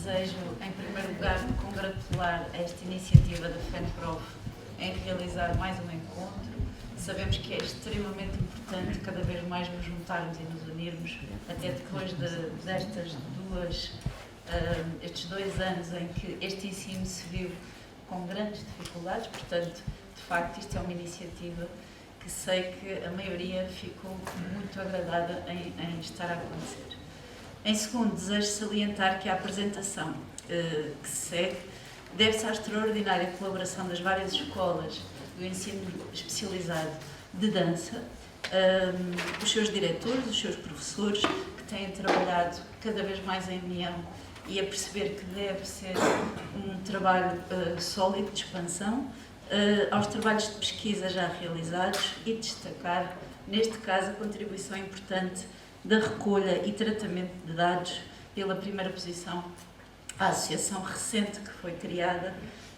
desejo, em primeiro lugar, congratular esta iniciativa da FENPROF em realizar mais um encontro. Sabemos que é extremamente importante cada vez mais nos juntarmos e nos unirmos, até depois estes 2 anos em que este ensino se viu com grandes dificuldades. Portanto, de facto, isto é uma iniciativa que sei que a maioria ficou muito agradada em estar a acontecer. Em segundo, desejo salientar que a apresentação que se segue deve-se à extraordinária colaboração das várias escolas do ensino especializado de dança, os seus diretores, os seus professores, que têm trabalhado cada vez mais em união e a perceber que deve ser um trabalho sólido de expansão, aos trabalhos de pesquisa já realizados e destacar, neste caso, a contribuição importante da recolha e tratamento de dados pela primeira posição à associação recente que foi criada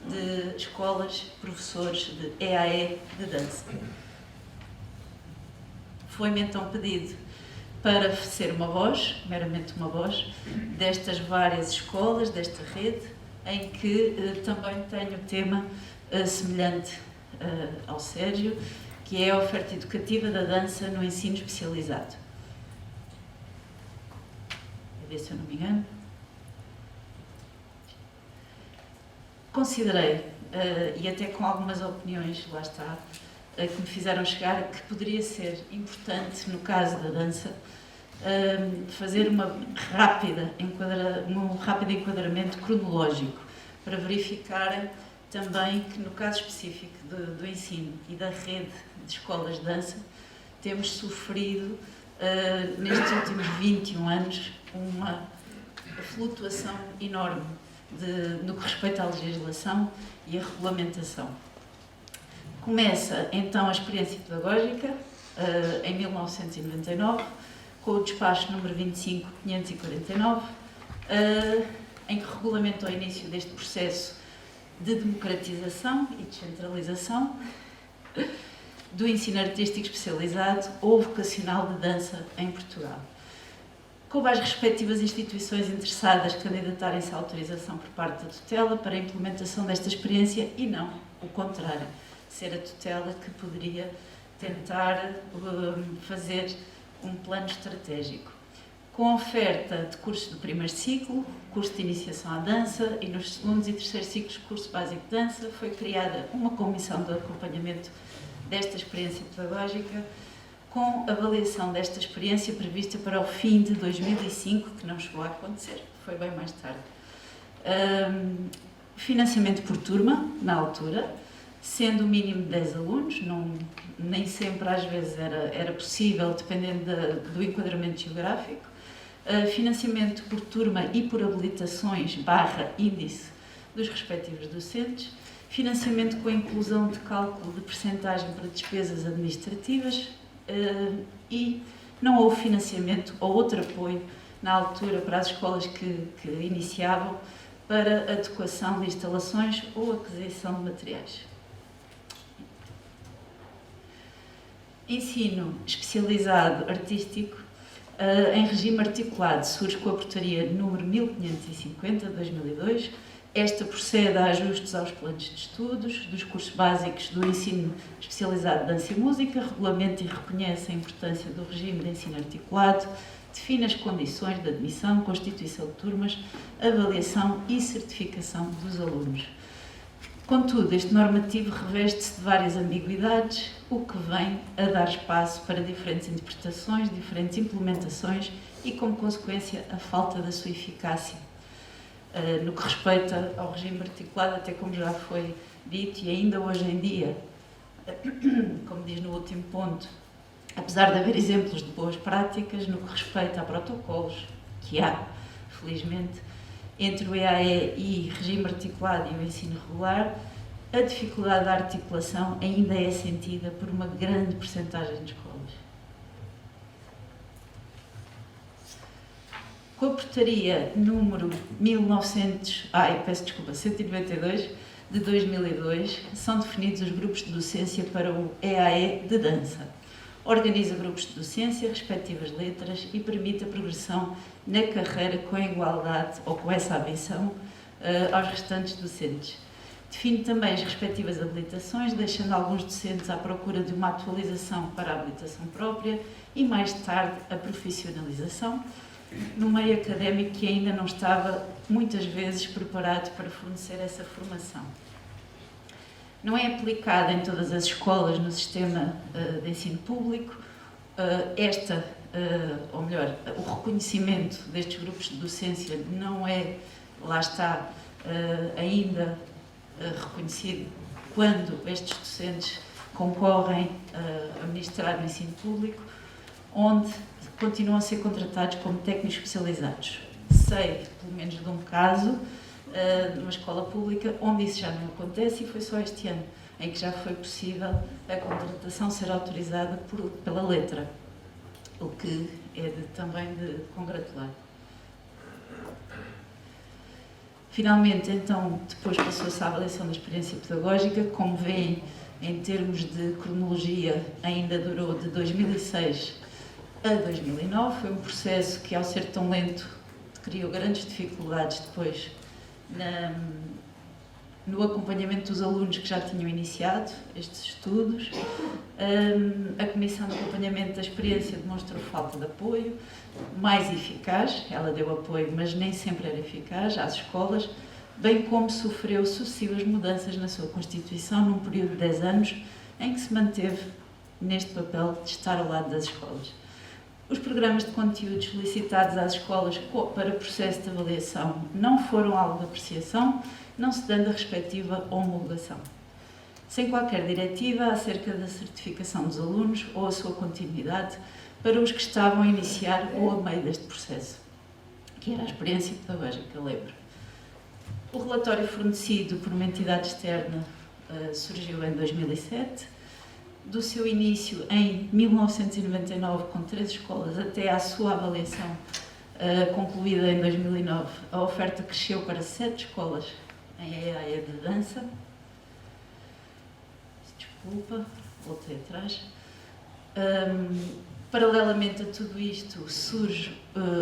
de escolas, professores de EAE de dança. Foi-me então pedido para ser uma voz, meramente uma voz, destas várias escolas, desta rede, em que também tenho tema semelhante ao Sérgio, que é a oferta educativa da dança no ensino especializado. Ver se eu não me engano. Considerei, e até com algumas opiniões, lá está, que me fizeram chegar, que poderia ser importante, no caso da dança, fazer um rápido enquadramento cronológico, para verificarem também que, no caso específico do ensino e da rede de escolas de dança, temos sofrido, nestes últimos 21 anos, uma flutuação enorme no que respeita à legislação e à regulamentação. Começa então a experiência pedagógica em 1999, com o despacho número 25.549, em que regulamentou o início deste processo de democratização e descentralização do ensino artístico especializado ou vocacional de dança em Portugal. Coube às respectivas instituições interessadas candidatarem-se à autorização por parte da tutela para a implementação desta experiência e não o contrário, ser a tutela que poderia tentar fazer um plano estratégico. Com a oferta de cursos do primeiro ciclo, curso de iniciação à dança e nos segundos e terceiros ciclos curso básico de dança, foi criada uma comissão de acompanhamento desta experiência pedagógica, com avaliação desta experiência prevista para o fim de 2005, que não chegou a acontecer, foi bem mais tarde. Financiamento por turma, na altura, sendo o mínimo de 10 alunos, nem sempre às vezes era possível, dependendo do enquadramento geográfico. Financiamento por turma e por habilitações / índice dos respectivos docentes. Financiamento com a inclusão de cálculo de percentagem para despesas administrativas, e não houve financiamento ou outro apoio na altura para as escolas que iniciavam para adequação de instalações ou aquisição de materiais. Ensino especializado artístico em regime articulado surge com a portaria número 1550 de 2002. Esta procede a ajustes aos planos de estudos dos cursos básicos do ensino especializado de dança e música, regulamenta e reconhece a importância do regime de ensino articulado, define as condições de admissão, constituição de turmas, avaliação e certificação dos alunos. Contudo, este normativo reveste-se de várias ambiguidades, o que vem a dar espaço para diferentes interpretações, diferentes implementações e, como consequência, a falta da sua eficácia. No que respeita ao regime articulado, até como já foi dito, e ainda hoje em dia, como diz no último ponto, apesar de haver exemplos de boas práticas, no que respeita a protocolos, que há, felizmente, entre o EAE e regime articulado e o ensino regular, a dificuldade da articulação ainda é sentida por uma grande percentagem de escolas. Com a portaria número 192 de 2002, são definidos os grupos de docência para o EAE de dança. organiza grupos de docência, respectivas letras e permite a progressão na carreira com igualdade ou com essa ambição aos restantes docentes. Define também as respectivas habilitações, deixando alguns docentes à procura de uma atualização para a habilitação própria e, mais tarde, a profissionalização, no meio académico que ainda não estava, muitas vezes, preparado para fornecer essa formação. Não é aplicada em todas as escolas no sistema de ensino público. Ou melhor, o reconhecimento destes grupos de docência não é, lá está, ainda reconhecido quando estes docentes concorrem a ministrar no ensino público, onde continuam a ser contratados como técnicos especializados. Sei, pelo menos de um caso, numa escola pública, onde isso já não acontece, e foi só este ano em que já foi possível a contratação ser autorizada pela letra, o que é também de congratular. Finalmente, então, depois passou-se à avaliação da experiência pedagógica. Como veem, em termos de cronologia, ainda durou de 2006 a 2009. Foi um processo que, ao ser tão lento, criou grandes dificuldades depois no acompanhamento dos alunos que já tinham iniciado estes estudos. A Comissão de Acompanhamento da Experiência demonstrou falta de apoio, mais eficaz, ela deu apoio, mas nem sempre era eficaz, às escolas, bem como sofreu sucessivas mudanças na sua constituição num período de 10 anos, em que se manteve neste papel de estar ao lado das escolas. Os programas de conteúdos solicitados às escolas para processo de avaliação não foram alvo de apreciação, não se dando a respectiva homologação. Sem qualquer diretiva acerca da certificação dos alunos ou a sua continuidade para os que estavam a iniciar ou a meio deste processo, que era a experiência pedagógica, lembro. O relatório fornecido por uma entidade externa surgiu em 2007. Do seu início em 1999, com 3 escolas, até à sua avaliação concluída em 2009, a oferta cresceu para 7 escolas em EAE de dança. Desculpa, voltei atrás. Paralelamente a tudo isto, surge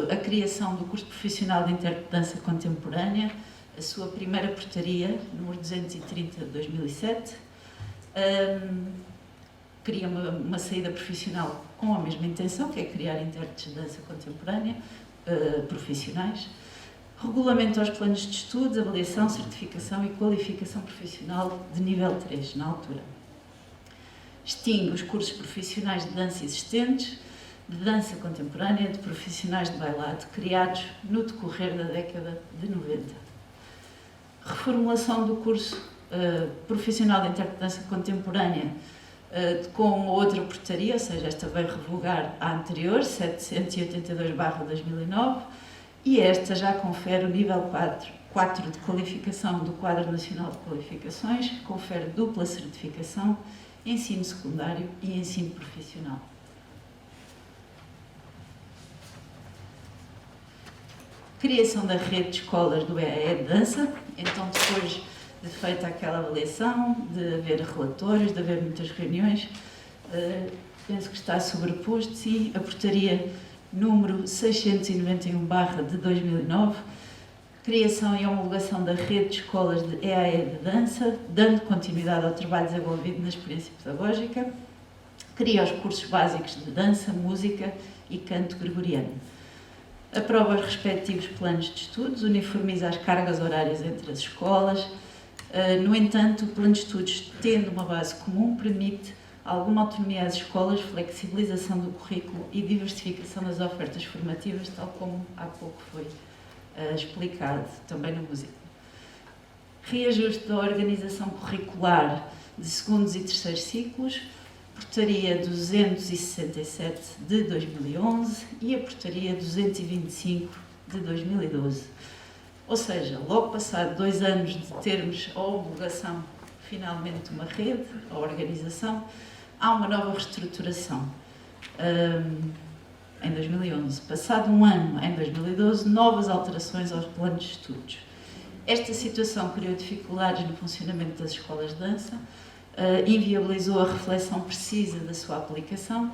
a criação do curso profissional de intérprete de dança contemporânea, a sua primeira portaria, número 230 de 2007. Cria uma saída profissional com a mesma intenção, que é criar intérpretes de dança contemporânea profissionais. Regulamenta os planos de estudos, avaliação, certificação e qualificação profissional de nível 3, na altura. Extingue os cursos profissionais de dança existentes, de dança contemporânea, de profissionais de bailado, criados no decorrer da década de 90. Reformulação do curso profissional de intérprete de dança contemporânea com uma outra portaria, ou seja, esta veio revogar a anterior, 782/2009, e esta já confere o nível 4 de qualificação do Quadro Nacional de Qualificações, confere dupla certificação, ensino secundário e ensino profissional. Criação da rede de escolas do EAE de dança. Então, depois de feita aquela avaliação, de haver relatórios, de haver muitas reuniões, penso que está sobreposto, sim, a portaria número 691/2009, criação e homologação da rede de escolas de EAE de dança, dando continuidade ao trabalho desenvolvido na experiência pedagógica, cria os cursos básicos de dança, música e canto gregoriano. Aprova os respectivos planos de estudos, uniformiza as cargas horárias entre as escolas. No entanto, o plano de estudos, tendo uma base comum, permite alguma autonomia às escolas, flexibilização do currículo e diversificação das ofertas formativas, tal como há pouco foi explicado também na música. Reajuste da organização curricular de segundos e terceiros ciclos, portaria 267 de 2011 e a portaria 225 de 2012. Ou seja, logo passado 2 anos de termos a homologação finalmente de uma rede, a organização, há uma nova reestruturação em 2011. Passado 1 ano, em 2012, novas alterações aos planos de estudos. Esta situação criou dificuldades no funcionamento das escolas de dança inviabilizou a reflexão precisa da sua aplicação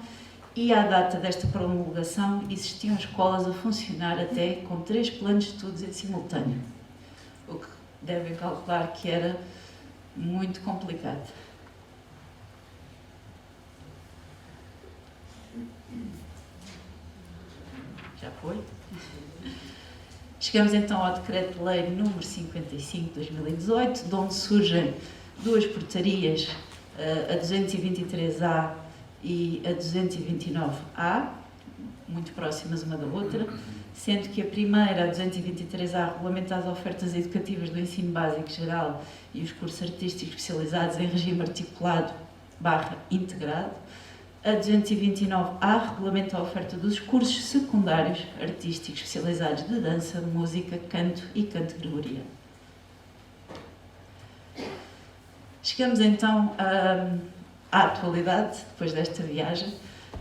e, à data desta promulgação, existiam escolas a funcionar até com 3 planos de estudos em simultâneo, o que devem calcular que era muito complicado. Já foi? Chegamos então ao Decreto-Lei número 55 de 2018, de onde surgem 2 portarias, a 223A e a 229A, muito próximas uma da outra, sendo que a primeira, a 223A, regulamenta as ofertas educativas do ensino básico geral e os cursos artísticos especializados em regime articulado/integrado. A 229A regulamenta a oferta dos cursos secundários artísticos especializados de dança, música, canto e canto gregoriano. Chegamos então à atualidade, depois desta viagem.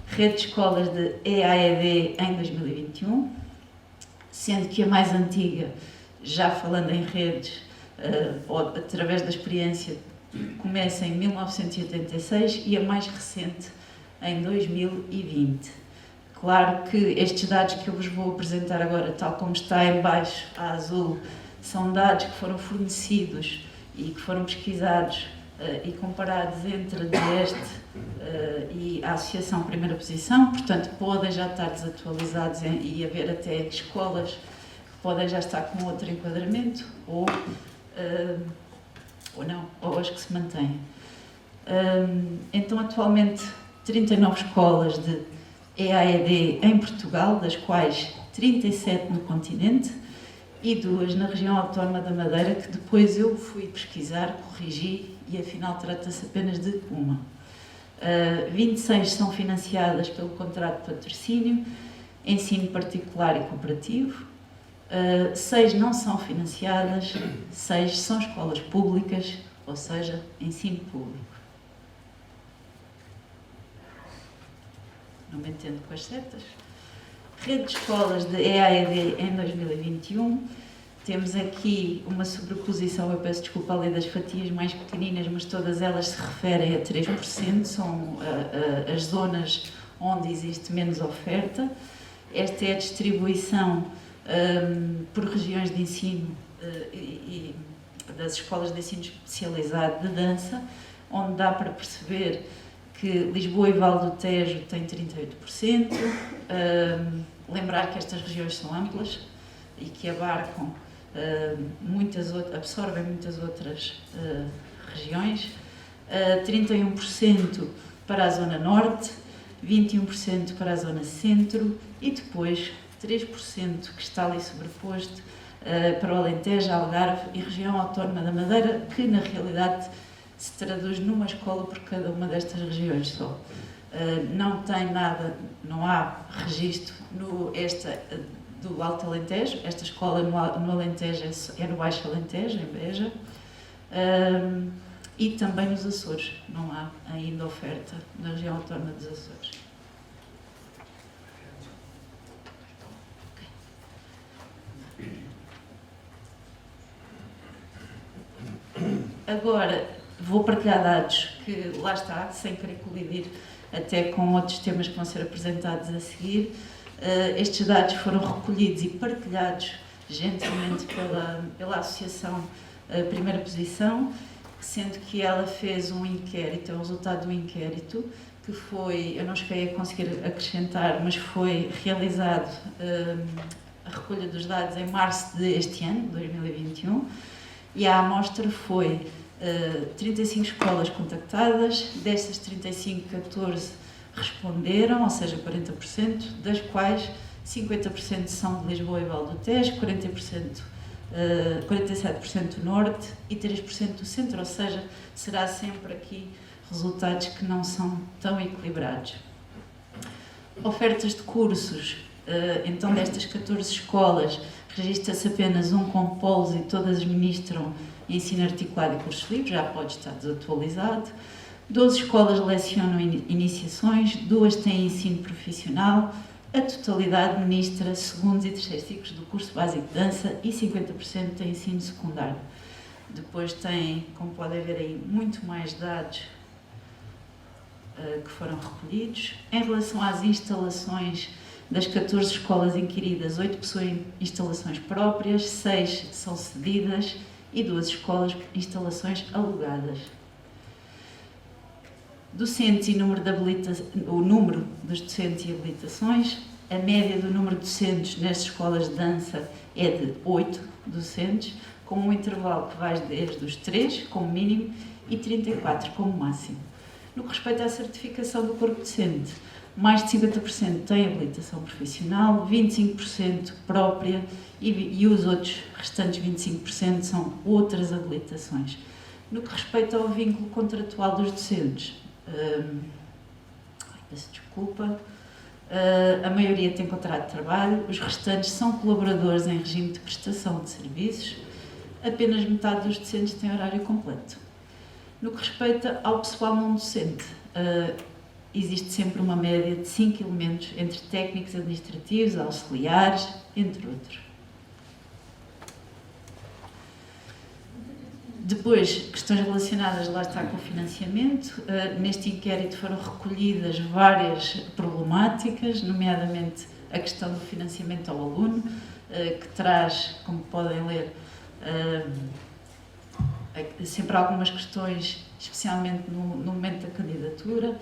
Rede de escolas de EAED em 2021, sendo que a mais antiga, já falando em redes, ou através da experiência, começa em 1986 e a mais recente em 2020. Claro que estes dados que eu vos vou apresentar agora, tal como está em baixo, a azul, são dados que foram fornecidos e que foram pesquisados e comparados entre a DIEST e a Associação Primeira Posição, portanto podem já estar desatualizados e haver até escolas que podem já estar com outro enquadramento ou não, ou as que se mantêm. Então atualmente 39 escolas de EAED em Portugal, das quais 37 no continente e 2 na região autónoma da Madeira, que depois eu fui pesquisar, corrigi e afinal trata-se apenas de uma. 26 são financiadas pelo contrato de patrocínio, ensino particular e cooperativo, 6 não são financiadas, 6 são escolas públicas, ou seja, ensino público. Não me entendo com as setas. Rede de escolas de EAED em 2021. Temos aqui uma sobreposição, eu peço desculpa ali das fatias mais pequeninas, mas todas elas se referem a 3%, são as zonas onde existe menos oferta. Esta é a distribuição por regiões de ensino e das escolas de ensino especializado de dança, onde dá para perceber que Lisboa e Val do Tejo têm 38%. Lembrar que estas regiões são amplas e que abarcam absorvem muitas outras regiões. 31% para a zona norte, 21% para a zona centro e depois 3% que está ali sobreposto para o Alentejo, Algarve e região autónoma da Madeira, que na realidade se traduz numa escola por cada uma destas regiões só. Não tem nada, não há registro do Alto Alentejo. Esta escola no Alentejo é no Baixo Alentejo, em Beja, e também nos Açores. Não há ainda oferta na região autónoma dos Açores. Agora, vou partilhar dados que, lá está, sem querer colidir até com outros temas que vão ser apresentados a seguir. Estes dados foram recolhidos e partilhados gentilmente pela Associação Primeira Posição, sendo que ela fez um inquérito, é o resultado do inquérito, que foi, eu não cheguei a conseguir acrescentar, mas foi realizado a recolha dos dados em março deste ano, 2021, e a amostra foi 35 escolas contactadas, dessas 35, 14 responderam, ou seja, 40%, das quais 50% são de Lisboa e Val do Tejo, 47% do norte e 3% do centro, ou seja, será sempre aqui resultados que não são tão equilibrados. Ofertas de cursos, então destas 14 escolas, registra-se apenas um com polos e todas administram ensino articulado e cursos livres, já pode estar desatualizado. 12 escolas lecionam iniciações, 2 têm ensino profissional, a totalidade ministra segundos e terceiros ciclos do curso básico de dança e 50% tem ensino secundário. Depois tem, como podem ver aí, muito mais dados que foram recolhidos. Em relação às instalações, das 14 escolas inquiridas, 8 possuem instalações próprias, 6 são cedidas e 2 escolas instalações alugadas. Docentes e o número dos docentes e habilitações, a média do número de docentes nestas escolas de dança é de 8 docentes, com um intervalo que vai desde os 3 como mínimo e 34 como máximo. No que respeita à certificação do corpo docente, mais de 50% têm habilitação profissional, 25% própria e os outros restantes 25% são outras habilitações. No que respeita ao vínculo contratual dos docentes, peço desculpa, a maioria tem contrato de trabalho, os restantes são colaboradores em regime de prestação de serviços, apenas metade dos docentes tem horário completo. No que respeita ao pessoal não docente, existe sempre uma média de 5 elementos entre técnicos administrativos, auxiliares, entre outros. Depois, questões relacionadas, lá está, com o financiamento. Neste inquérito foram recolhidas várias problemáticas, nomeadamente a questão do financiamento ao aluno, que traz, como podem ler, sempre algumas questões, especialmente no momento da candidatura.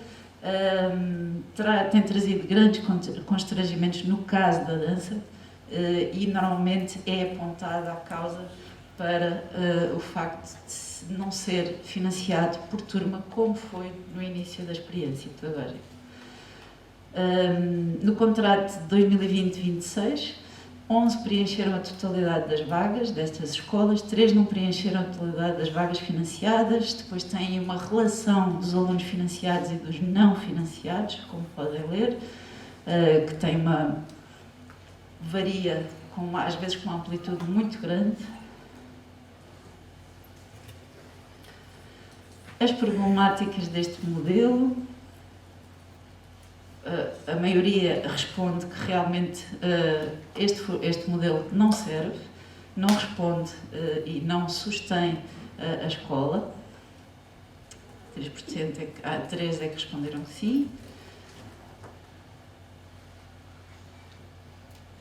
Tem trazido grandes constrangimentos no caso da dança e normalmente é apontada a causa para o facto de não ser financiado por turma, como foi no início da experiência pedagógica. No contrato de 2020-26, 11 preencheram a totalidade das vagas destas escolas, 3 não preencheram a totalidade das vagas financiadas, depois tem uma relação dos alunos financiados e dos não financiados, como podem ler, que tem varia às vezes com uma amplitude muito grande. As problemáticas deste modelo, a maioria responde que realmente este modelo não serve, não responde e não sustém a escola. 3 é que responderam que sim.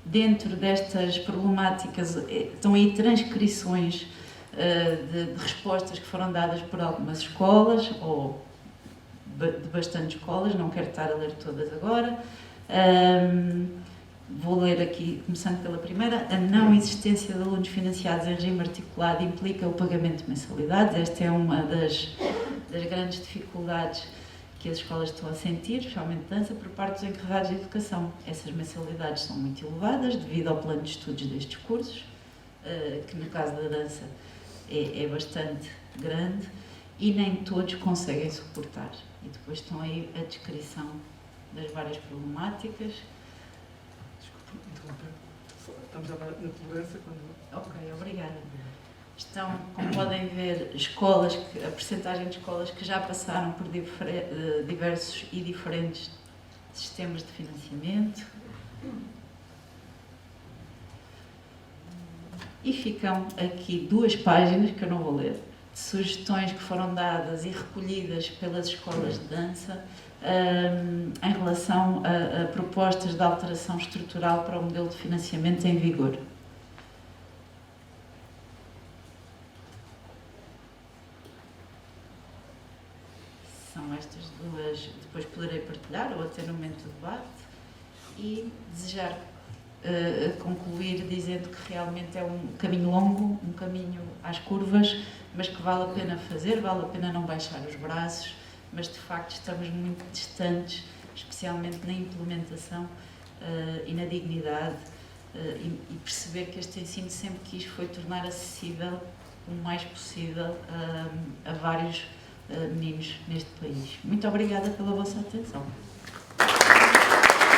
Dentro destas problemáticas estão aí transcrições de respostas que foram dadas por algumas escolas, ou de bastantes escolas, não quero estar a ler todas agora. Vou ler aqui, começando pela primeira. A não existência de alunos financiados em regime articulado implica o pagamento de mensalidades. Esta é uma das grandes dificuldades que as escolas estão a sentir, especialmente dança, por parte dos encarregados de educação. Essas mensalidades são muito elevadas devido ao plano de estudos destes cursos, que no caso da dança é bastante grande e nem todos conseguem suportar. E depois estão aí a descrição das várias problemáticas. Desculpa interromper. Estamos já na tolerância quando... Ok, obrigada. Estão, como podem ver, escolas, a percentagem de escolas que já passaram por diversos e diferentes sistemas de financiamento. E ficam aqui 2 páginas, que eu não vou ler, de sugestões que foram dadas e recolhidas pelas escolas de dança em relação a propostas de alteração estrutural para o modelo de financiamento em vigor. São estas 2, depois poderei partilhar ou até no momento do debate, e desejar concluir dizendo que realmente é um caminho longo, um caminho às curvas, mas que vale a pena fazer, vale a pena não baixar os braços, mas de facto estamos muito distantes, especialmente na implementação e na dignidade, e perceber que este ensino sempre quis foi tornar acessível o mais possível a vários meninos neste país. Muito obrigada pela vossa atenção.